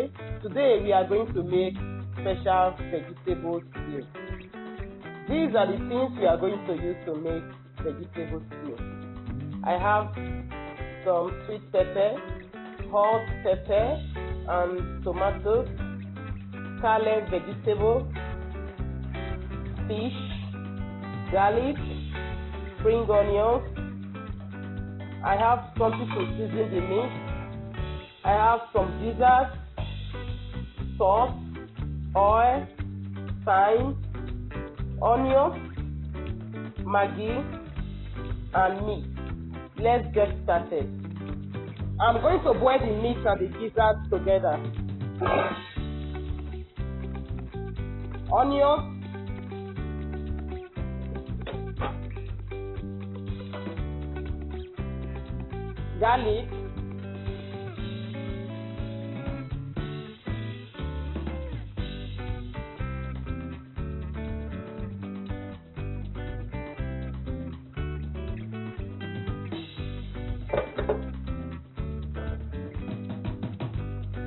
Okay, today we are going to make special vegetable stew. These are the things we are going to use to make vegetable stew. I have some sweet pepper, hot pepper, and tomatoes, scallop vegetable, fish, garlic, spring onions. I have something to season the meat. I have some gizzard, salt, oil, thyme, onions, Maggi, and meat. Let's get started. I'm going to boil the meat and the gizzard together. Onions, garlic,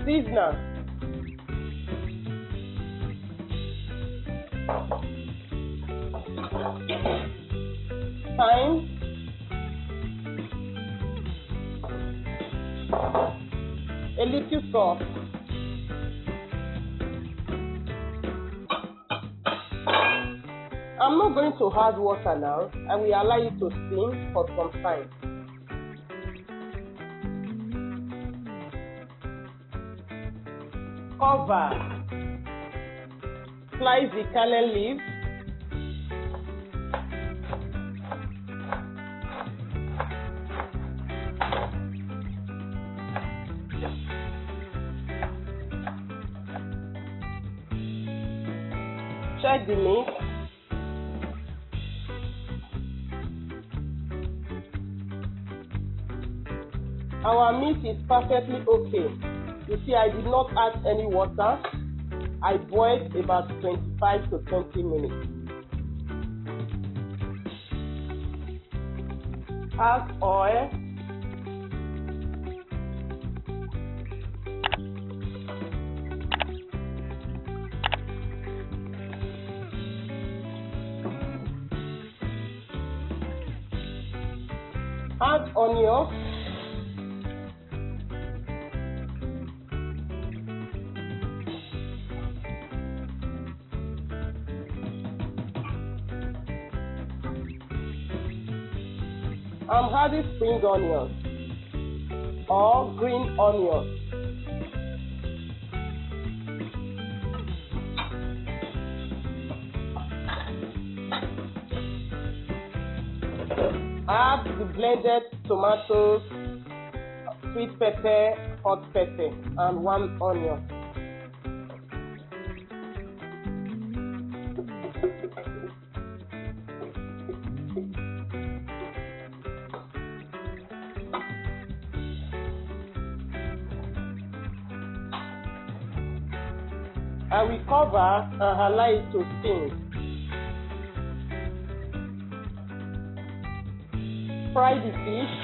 seasoner, thyme, a little salt. I'm not going to add water now. I will allow it to steam for some time. Cover. Slice the kale leaf. Check the meat. Our meat is perfectly okay. You see, I did not add any water. I boiled about 25 to 20 minutes. Add oil. Add onions. I'm adding spring onions or green onions. Add the blended tomatoes, sweet pepper, hot pepper, and 1 onion. I will cover and allow it to steam. Fry the fish.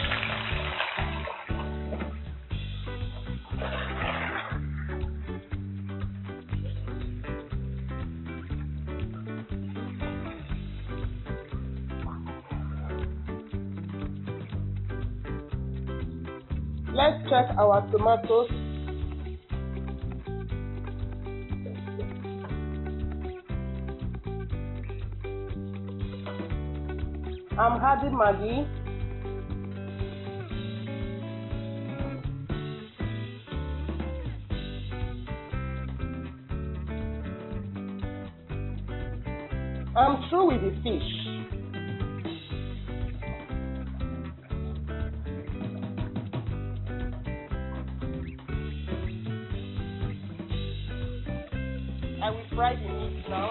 Let's check our tomatoes. I'm adding Maggi. I'm through with the fish. I will fry the meat now.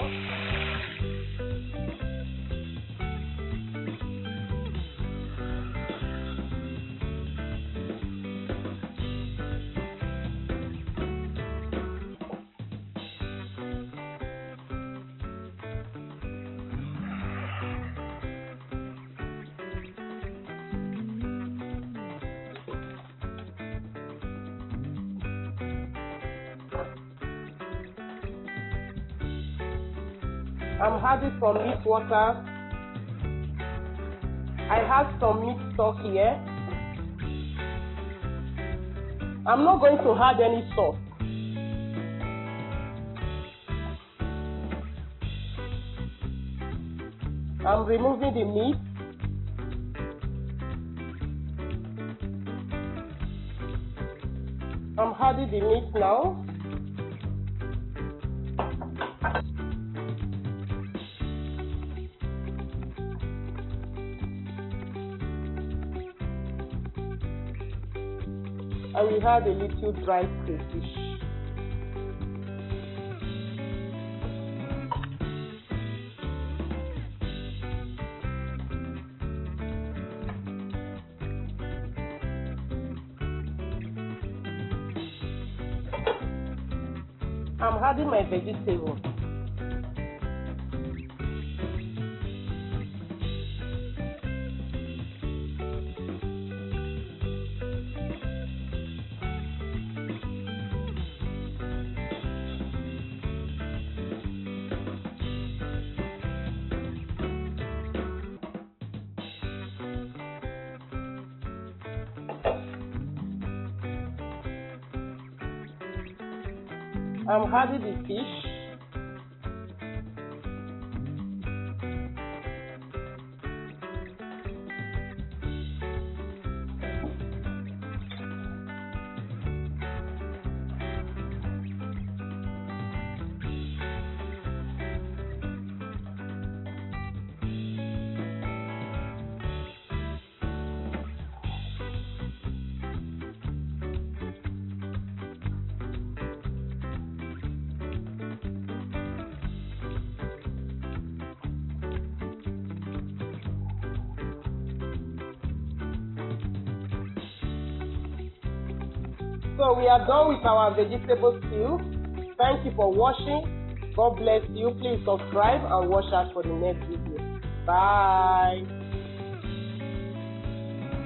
I'm adding some meat water. I have some meat stock here. I'm not going to add any sauce. I'm removing the meat. I'm adding the meat now. I will add a little dry crayfish. I'm adding my vegetable. I'm adding the fish. So we are done with our vegetable stew. Thank you for watching. God bless you. Please subscribe and watch us for the next video. Bye.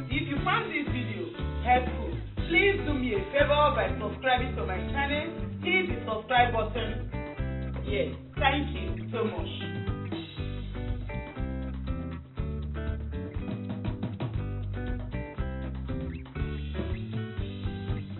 If you found this video helpful, please do me a favor by subscribing to my channel. Hit the subscribe button. Yes, thank you so much.